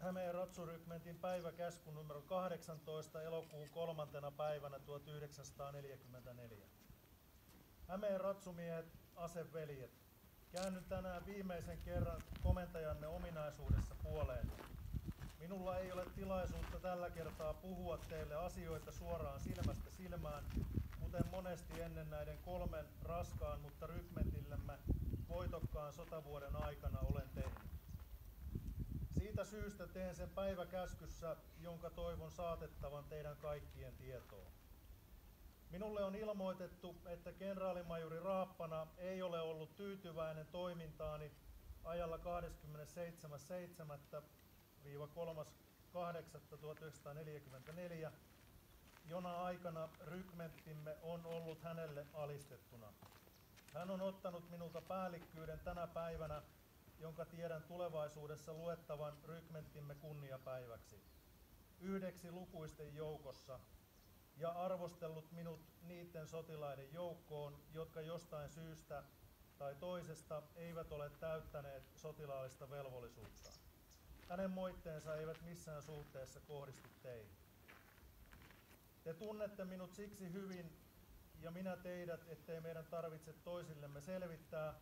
Hämeen ratsurykmentin päiväkäsky numero 18 elokuun 3. päivänä 1944. Hämeen ratsumiehet, aseveljet, käännyn tänään viimeisen kerran komentajanne ominaisuudessa puoleen. Minulla ei ole tilaisuutta tällä kertaa puhua teille asioita suoraan silmästä silmään, kuten monesti ennen näiden 3 raskaan, mutta rykmentillemme voitokkaan sotavuoden aikana olen tehnyt. Siitä syystä teen sen päiväkäskyssä, jonka toivon saatettavan teidän kaikkien tietoon. Minulle on ilmoitettu, että kenraalimajuri Raappana ei ole ollut tyytyväinen toimintaani ajalla 27.7.–3.8.1944, jona aikana rykmenttimme on ollut hänelle alistettuna. Hän on ottanut minulta päällikkyyden tänä päivänä, jonka tiedän tulevaisuudessa luettavan rykmenttimme kunniapäiväksi, 1 lukuisten joukossa, ja arvostellut minut niiden sotilaiden joukkoon, jotka jostain syystä tai toisesta eivät ole täyttäneet sotilaallista velvollisuuttaan. Hänen moitteensa eivät missään suhteessa kohdistu teihin. Te tunnette minut siksi hyvin, ja minä teidät, ettei meidän tarvitse toisillemme selvittää,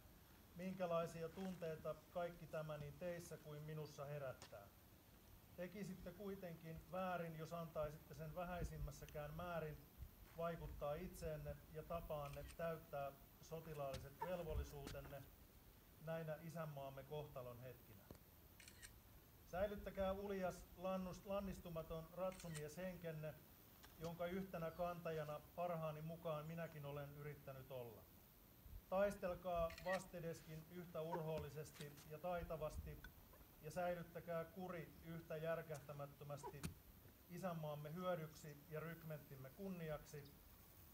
minkälaisia tunteita kaikki tämä niin teissä kuin minussa herättää. Tekisitte kuitenkin väärin, jos antaisitte sen vähäisimmässäkään määrin vaikuttaa itseenne ja tapaanne täyttää sotilaalliset velvollisuutenne näinä isänmaamme kohtalon hetkinä. Säilyttäkää uljas, lannistumaton ratsumieshenkenne, jonka yhtenä kantajana parhaani mukaan minäkin olen yrittänyt olla. Taistelkaa vastedeskin yhtä urhoollisesti ja taitavasti, ja säilyttäkää kuri yhtä järkähtämättömästi isänmaamme hyödyksi ja rykmenttimme kunniaksi,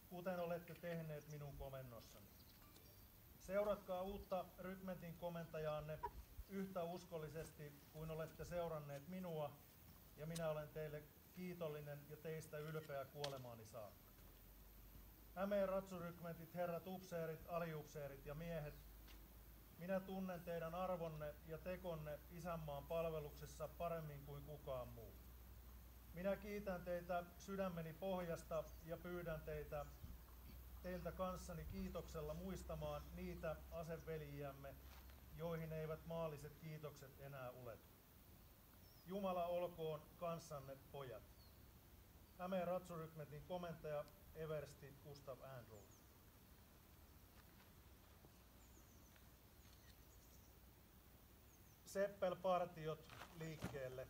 kuten olette tehneet minun komennossani. Seuratkaa uutta rykmentin komentajaanne yhtä uskollisesti kuin olette seuranneet minua, ja minä olen teille kiitollinen ja teistä ylpeä kuolemaani saakka. Hämeen ratsurykmentit, herrat upseerit, aliupseerit ja miehet, minä tunnen teidän arvonne ja tekonne isänmaan palveluksessa paremmin kuin kukaan muu. Minä kiitän teitä sydämeni pohjasta ja pyydän teiltä kanssani kiitoksella muistamaan niitä aseveljiämme, joihin eivät maalliset kiitokset enää uletu. Jumala olkoon kanssanne, pojat. Hämeen ratsurykmentin komentaja eversti Gustav Ehrnrooth. Seppelpartiot liikkeelle.